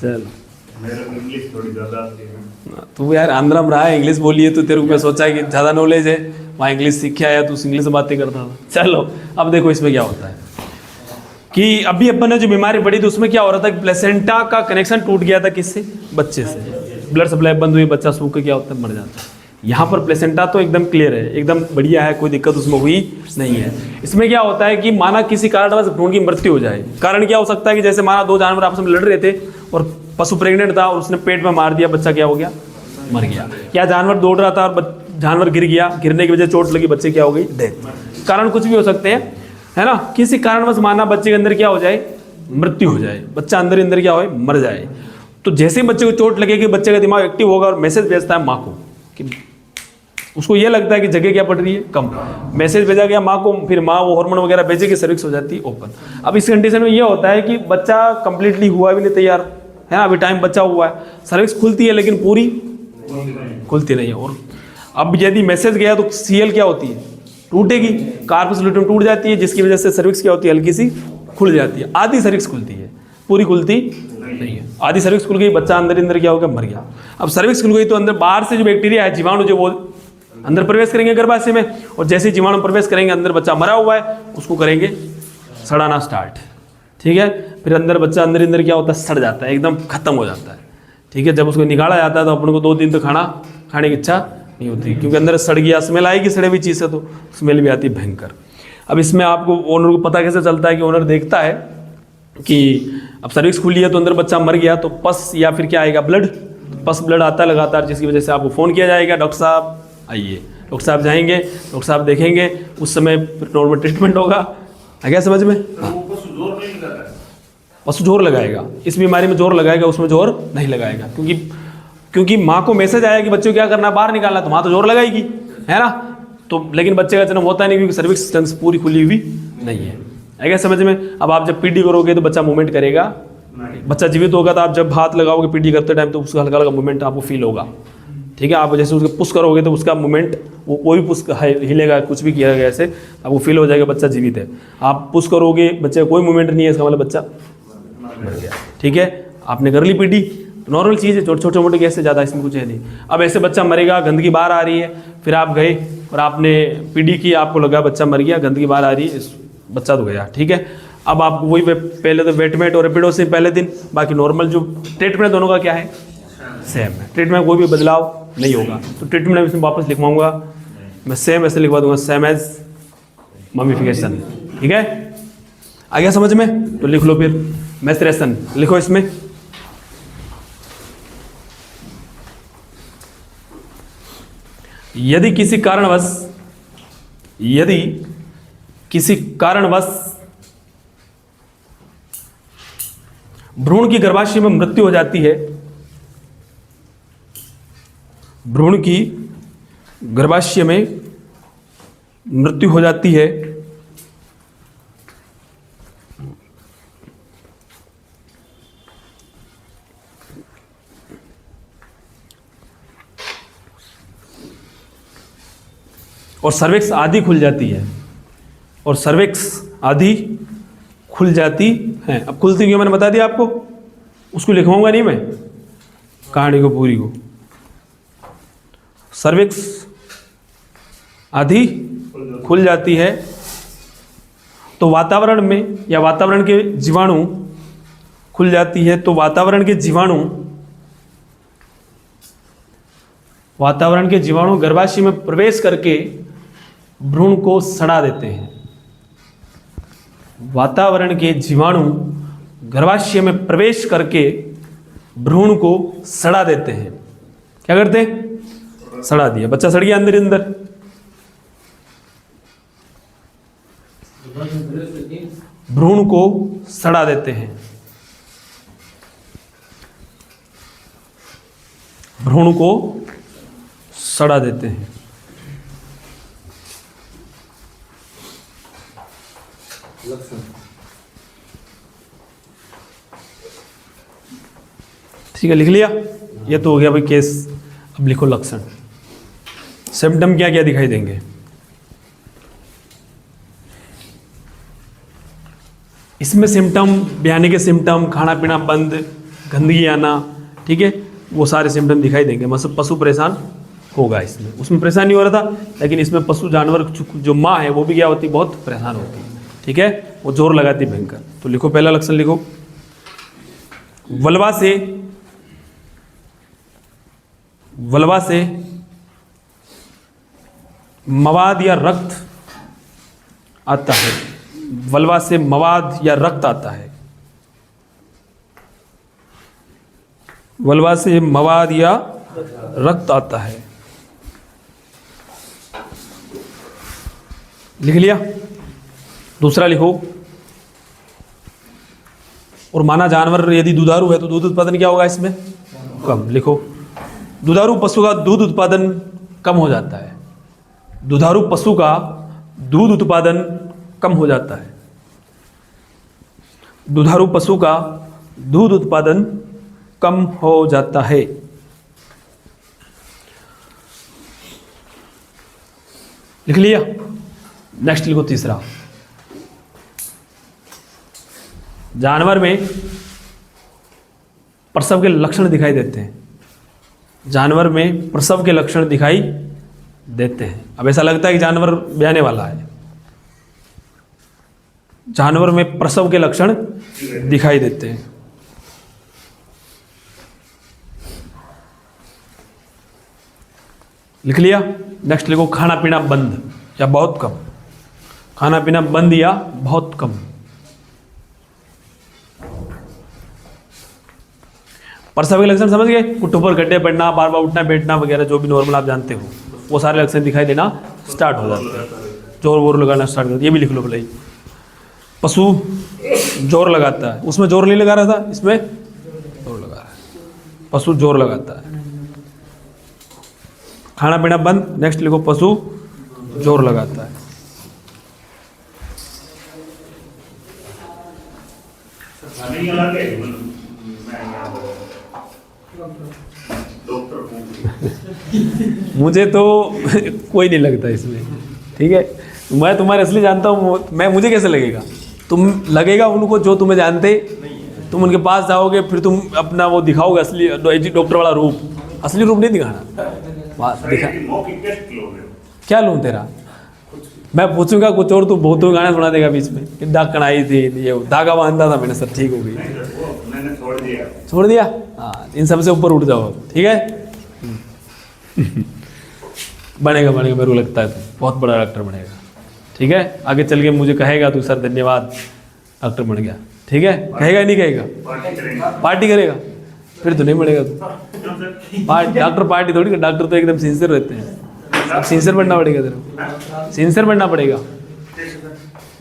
चल मेरे को इंग्लिश थोड़ी ज़्यादा आती है। तू यार आंध्रा में रहा है, इंग्लिश बोली है तो तेरे को मैं सोचा है कि ज़्यादा नॉलेज है, वहाँ इंग्लिश सीख के आया तो उस इंग्लिश में बातें करता था। चलो अब देखो इसमें क्या होता है कि अभी अपन ने जो बीमारी पड़ी थी उसमें क्या हो रहा था कि प्लेसेंटा का कनेक्शन टूट गया था, किससे? बच्चे से। ब्लड सप्लाई बंद हुई, बच्चा सूख के क्या होता है, मर जाता है। यहाँ पर प्लेसेंटा तो एकदम क्लियर है, एकदम बढ़िया है, कोई दिक्कत उसमें हुई नहीं है। इसमें क्या होता है कि माना किसी कारणवश भ्रूण की मृत्यु हो जाए, कारण क्या हो सकता है कि जैसे माना दो जानवर आपस में लड़ रहे थे और पशु प्रेग्नेंट था और उसने पेट में मार दिया, बच्चा क्या हो गया, मर गया। या जानवर दौड़ रहा था और जानवर गिर गया, गिरने की वजह से चोट लगी, बच्चे क्या हो गई, डेथ। कारण कुछ भी हो सकते हैं, है ना। किसी कारणवश माना बच्चे के अंदर क्या हो जाए, मृत्यु हो जाए, बच्चा अंदर अंदर क्या हो, मर जाए। तो जैसे ही बच्चे को चोट लगेगी, बच्चे का दिमाग एक्टिव होगा और मैसेज भेजता है माँ को कि उसको ये लगता है कि जगह क्या पड़ रही है, कम। मैसेज भेजा गया माँ को, फिर माँ वो हार्मोन वगैरह भेजेगी, सर्विक्स हो जाती है ओपन। अब इस कंडीशन में ये होता है कि बच्चा कंप्लीटली हुआ भी नहीं तैयार, है ना, अभी टाइम बचा हुआ है, सर्विक्स खुलती है लेकिन पूरी खुलती नहीं है। और अब यदि मैसेज गया तो सीएल क्या होती है, टूटेगी, कार्पस लूटियम टूट जाती है, जिसकी वजह से सर्विक्स क्या होती है, हल्की सी खुल जाती है। आधी सर्विक्स खुलती है, पूरी खुलती नहीं है। आधी सर्विक्स खुल गई, बच्चा अंदर अंदर क्या हो गया, मर गया। अब सर्विक्स खुल गई तो अंदर बाहर से जो बैक्टीरिया है, जीवाणु जो, वो अंदर प्रवेश करेंगे गर्भाशय में, और जैसे जीवाणु प्रवेश करेंगे अंदर, बच्चा मरा हुआ है, उसको करेंगे सड़ाना स्टार्ट। ठीक है, फिर अंदर बच्चा अंदर अंदर क्या होता है, सड़ जाता है, एकदम खत्म हो जाता है। ठीक है, जब उसको निकाला जाता है तो अपन को 2 दिन तो खाने की इच्छा नहीं होती, क्योंकि अंदर सड़ गया, स्मेल आएगी सड़े हुई चीज़ से, तो स्मेल भी आती है भयंकर। अब इसमें आपको ओनर को पता कैसे चलता है कि ओनर देखता है कि अब सर्विक्स खुली है तो अंदर बच्चा मर गया, तो पस या फिर क्या आएगा, ब्लड, पस ब्लड आता है लगातार, जिसकी वजह से आपको फ़ोन किया जाएगा, डॉक्टर साहब आइए। डॉक्टर साहब जाएंगे, डॉक्टर साहब देखेंगे, उस समय नॉर्मल ट्रीटमेंट होगा। आ गया समझ में? पशु जोर लगाएगा, इस बीमारी में जोर लगाएगा, उसमें जोर नहीं लगाएगा, क्योंकि माँ को मैसेज आया कि बच्चे को क्या करना है, बाहर निकालना, तो माँ तो जोर लगाएगी, है ना। तो लेकिन बच्चे का जन्म होता नहीं, क्योंकि सर्विक्स टंग्स पूरी खुली हुई नहीं है। आ गया समझ में? अब आप जब पीडी करोगे तो बच्चा मूवमेंट करेगा, बच्चा जीवित होगा तो आप जब हाथ लगाओगे पीडी करते टाइम तो उसका हल्का हल्का मूवमेंट आपको फील होगा। ठीक है, आप जैसे उसको पुश करोगे तो उसका मूवमेंट, वो कोई पुश हिलेगा, कुछ भी किया गया ऐसे, आपको फील हो जाएगा बच्चा जीवित है। आप पुश करोगे, बच्चे का कोई मूवमेंट नहीं है, इसका मतलब बच्चा मर गया। ठीक है, आपने कर ली पीडी, नॉर्मल चीज़ है, छोटे मोटे गैस से, ज़्यादा इसमें कुछ है नहीं। अब ऐसे बच्चा मरेगा, गंदगी बाहर आ रही है, फिर आप गए और आपने पीडी की, आपको लगा बच्चा मर गया, गंदगी बाहर आ रही है, बच्चा तो गया। ठीक है, अब आप वही पहले तो वेटमेट और एपिडोसिन पहले दिन, बाकी नॉर्मल जो ट्रीटमेंट दोनों का क्या है, सेम है। ट्रीटमेंट में कोई भी बदलाव नहीं होगा। तो ट्रीटमेंट में इसमें वापस लिखवाऊंगा मैं, सेम ऐसे लिखवा दूंगा, सेम एज ममीफिकेशन। ठीक है, आ गया समझ में? तो लिख लो फिर मैस्ट्रेशन, लिखो इसमें। यदि किसी कारणवश भ्रूण की गर्भाशय में मृत्यु हो जाती है, भ्रूण की गर्भाशय में मृत्यु हो जाती है, और सर्विक्स आदि खुल जाती है, और सर्विक्स आदि खुल जाती है। अब खुलती क्यों, मैंने बता दिया आपको, उसको लिखवाऊंगा नहीं मैं, कहानी को पूरी को। सर्विक्स आदि खुल जाती है तो वातावरण में, या वातावरण के जीवाणु खुल जाती है, तो वातावरण के जीवाणु गर्भाशय में प्रवेश करके भ्रूण को सड़ा देते हैं। वातावरण के जीवाणु गर्भाशय में प्रवेश करके भ्रूण को सड़ा देते हैं। क्या करते हैं? सड़ा दिया, बच्चा सड़ गया अंदर अंदर। भ्रूण को सड़ा देते हैं, भ्रूण को सड़ा देते हैं। ठीक है, लिख लिया? ये तो हो गया भाई केस। अब लिखो लक्षण, सिम्टम क्या क्या दिखाई देंगे। इसमें सिम्टम, बयाने के सिम्टम, खाना पीना बंद, गंदगी आना, ठीक है, वो सारे सिम्टम दिखाई देंगे। मतलब पशु परेशान होगा इसमें, उसमें परेशान नहीं हो रहा था, लेकिन इसमें पशु जानवर जो माँ है वो भी क्या होती है, बहुत परेशान होती है, ठीक है, वो जोर लगाती है भयंकर। तो लिखो पहला लक्षण लिखो, वल्वा से मवाद या रक्त आता है। वल्वा से मवाद या रक्त आता है। वल्वा से मवाद या रक्त आता है। लिख लिया? दूसरा लिखो, और माना जानवर यदि दुधारू है तो दूध उत्पादन क्या होगा इसमें? कम। लिखो, दुधारू पशु का दूध उत्पादन कम हो जाता है। दुधारू पशु का दूध उत्पादन कम हो जाता है। दुधारू पशु का दूध उत्पादन कम हो जाता है। लिख लिया? नेक्स्ट लिखो तीसरा, जानवर में प्रसव के लक्षण दिखाई देते हैं। जानवर में प्रसव के लक्षण दिखाई देते हैं। अब ऐसा लगता है कि जानवर ब्याने वाला है। जानवर में प्रसव के लक्षण दिखाई देते हैं। लिख लिया? नेक्स्ट लिखो, खाना पीना बंद या बहुत कम। खाना पीना बंद या बहुत कम। प्रसव के लक्षण समझ गए? घुटनों पर गड्ढे पड़ना, बार बार उठना बैठना वगैरह, जो भी नॉर्मल आप जानते हो, वो सारे लक्षण दिखाई देना स्टार्ट हो जाते हैं। जोर वोर लगाना स्टार्ट कर, ये भी लिख लो भले ही। पशु जोर लगाता है, उसमें जोर नहीं लगा रहा था, इसमें जोर लगा रहा है। पशु जोर लगाता है। खाना पीना बंद। नेक्स्ट लिखो, पशु जोर लगाता है। मुझे तो कोई नहीं लगता इसमें, ठीक है। मैं तुम्हारे असली जानता हूँ, मैं मुझे कैसे लगेगा? तुम लगेगा उनको जो तुम्हें जानते, तुम उनके पास जाओगे, फिर तुम अपना वो दिखाओगे असली डॉक्टर वाला रूप। असली रूप नहीं दिखाना। दिखा क्या लूँ तेरा? मैं पूछूंगा कुछ और, तू बहुत गाना सुना देगा बीच में कि दाकड़ आई थी, ये धागा बांधा था मैंने, सब ठीक हो गई। मैंने छोड़ दिया? हाँ, इन सब से ऊपर उठ जाओ, ठीक है। बनेगा मेरे को लगता है बहुत बड़ा डॉक्टर बनेगा, ठीक है। आगे चल के मुझे कहेगा तू सर धन्यवाद डॉक्टर बन गया, ठीक है। कहेगा नहीं कहेगा? पार्टी करेगा, फिर तो नहीं बनेगा तू। डॉक्टर पार्टी थोड़ी, डॉक्टर तो एकदम सिंसियर रहते हैं। सिंसियर बनना पड़ेगा तेरे को, सिंसियर बनना पड़ेगा।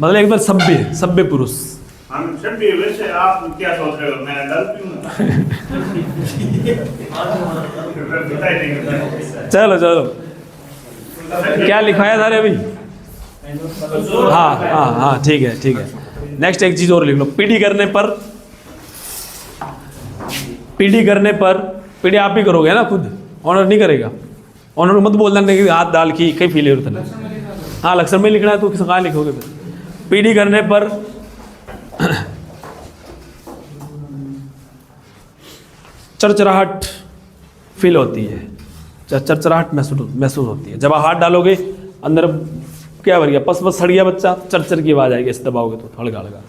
मतलब एकदम सभ्य पुरुष। वैसे आप क्या सोच रहे हो, मैं गलत हूं? चलो क्या लिखवाया था रे अभी? हाँ, ठीक है। नेक्स्ट एक चीज और लिख लो, पीढ़ी करने पर पीढ़ी आप ही करोगे ना खुद, ऑनर नहीं करेगा। ऑनर मत बोलना नहीं कि हाथ डाल की कहीं फीले होता है। हाँ, लक्षण में लिखना है तो कहाँ लिखोगे फिर? पीढ़ी करने पर चरचराहट फील होती है, चरचराहट महसूस होती है। जब आप हाथ डालोगे अंदर क्या भर गया, पस सड़ गया बच्चा, चरचर की आवाज़ आएगी, इस दबाओगे तो हल्का,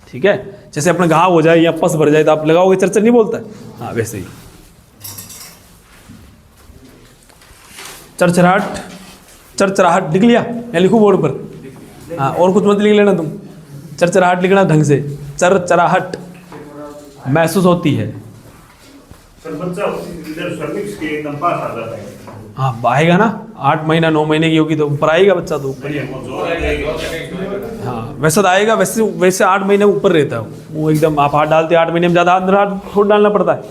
ठीक है। जैसे अपना घाव हो जाए या पस भर जाए तो आप लगाओगे, चरचर नहीं बोलता है? हाँ, वैसे ही चरचराहट लिख लिया? मैं लिखूँ बोर्ड पर? हाँ, और कुछ मत लिख लेना तुम, चरचराहट लिखना ढंग से। चरचराहट महसूस होती है। बच्चा इधर सर्विक्स के एकदम पास आ जाता है। हाँ, आएगा ना, 8 महीना 9 महीने की होगी तो ऊपर आएगा बच्चा, तो ऊपर ही। हाँ, वैसा तो आएगा, वैसे 8 महीने ऊपर रहता है वो एकदम। आप हाथ डालते 8 महीने में, ज़्यादा अंदर हाथ थोड़ा डालना पड़ता है।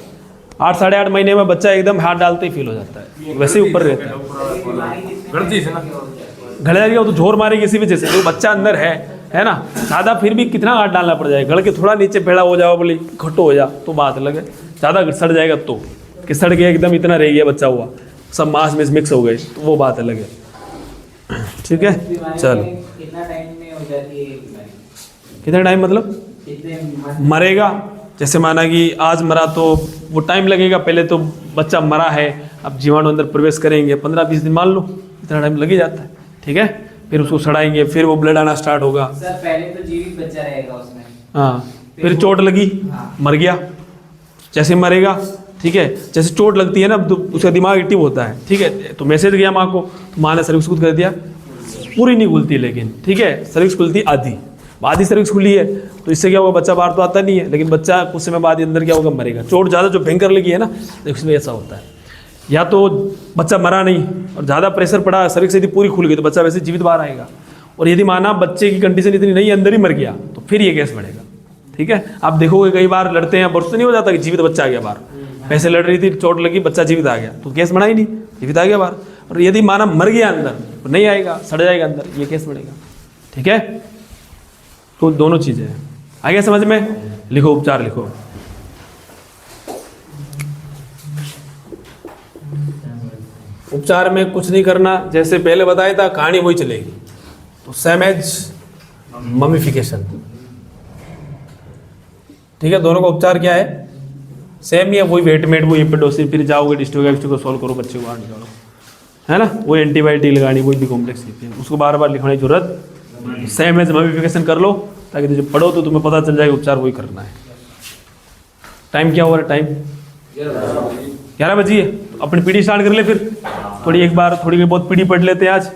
8 साढ़े 8 महीने में बच्चा एकदम हाथ डालते ही फील हो जाता है, वैसे ही ऊपर रहता है। घड़ जाएगा वो तो जोर मारे किसी वजह से, जो बच्चा अंदर है ना, सादा फिर भी कितना हाथ डालना पड़ जाएगा। गड़ के थोड़ा नीचे पेड़ा हो जाओ, बोले खट्टो हो जा तो बात अलग है। ज़्यादा सड़ जाएगा तो कि सड़ के एकदम इतना रह गया बच्चा हुआ, सब मांस में मिक्स हो गए, तो वो बात अलग है, ठीक है। चलो, कितना टाइम में हो जाती है? कितना टाइम मतलब? मरेगा जैसे माना कि आज मरा तो वो टाइम लगेगा, पहले तो बच्चा मरा है, अब जीवाणु अंदर प्रवेश करेंगे 15-20 दिन मान लो, इतना टाइम लग ही जाता है, ठीक है। फिर उसको सड़ाएंगे, फिर वो ब्लड आना स्टार्ट होगा। सर पहले तो जीवित बच्चा रहेगा उसमें, हाँ, फिर चोट लगी, मर गया, जैसे मरेगा, ठीक है, जैसे चोट लगती है ना तो उसका दिमाग एक्टिव होता है, ठीक है, तो मैसेज गया माँ को, तो माँ ने सर्विक्स खुद कर दिया, पूरी नहीं खुलती लेकिन, ठीक है, सर्विक्स खुलती आधी सर्विक्स खुली है, तो इससे क्या होगा, बच्चा बाहर तो आता नहीं है, लेकिन बच्चा कुछ समय बाद अंदर क्या होगा, मरेगा। चोट ज़्यादा जो भयंकर लगी है ना, इसमें ऐसा होता है, या तो बच्चा मरा नहीं और ज़्यादा प्रेशर पड़ा, सर्विक्स यदि पूरी खुल गई तो बच्चा वैसे जीवित बाहर आएगा, और यदि माना बच्चे की कंडीशन इतनी नहीं, अंदर ही मर गया, तो फिर ये केस बढ़ेगा, ठीक है। आप देखोगे कई बार लड़ते हैं, बरसों नहीं हो जाता कि जीवित बच्चा आ गया बाहर, पैसे लड़ रही थी, चोट लगी, बच्चा जीवित आ गया, तो केस बना ही नहीं, जीवित आ गया बाहर। और यदि माना मर गया अंदर, तो नहीं आएगा, सड़ जाएगा अंदर, ये केस बढ़ेगा, ठीक है। तो दोनों चीज़ें हैं, आ गया समझ में। लिखो उपचार लिखो। उपचार में कुछ नहीं करना, जैसे पहले बताया था, कहानी वही चलेगी, तो सेम एज ममिफिकेशन, ठीक है। दोनों का उपचार क्या है, सेम ही है, वही वेटमेट, वही एपिडोसिस, फिर जाओगे डिस्ट्रिक्ट को सॉल्व करो, बच्चे को बाहर निकालो, है ना, वही एंटीबायोटिक लगानी, वही भी कॉम्प्लेक्स लिखते हैं, उसको बार बार लिखने की जरूरत, सेम एज ममिफिकेशन कर लो, ताकि तुझे पढ़ो तो तुम्हें पता चल जाएगा उपचार वही करना है। टाइम क्या हो रहा है, टाइम 11 बजे है, अपनी पीढ़ी स्टार्ट कर ले, फिर थोड़ी एक बार थोड़ी बहुत पीढ़ी पढ़ लेते हैं आज।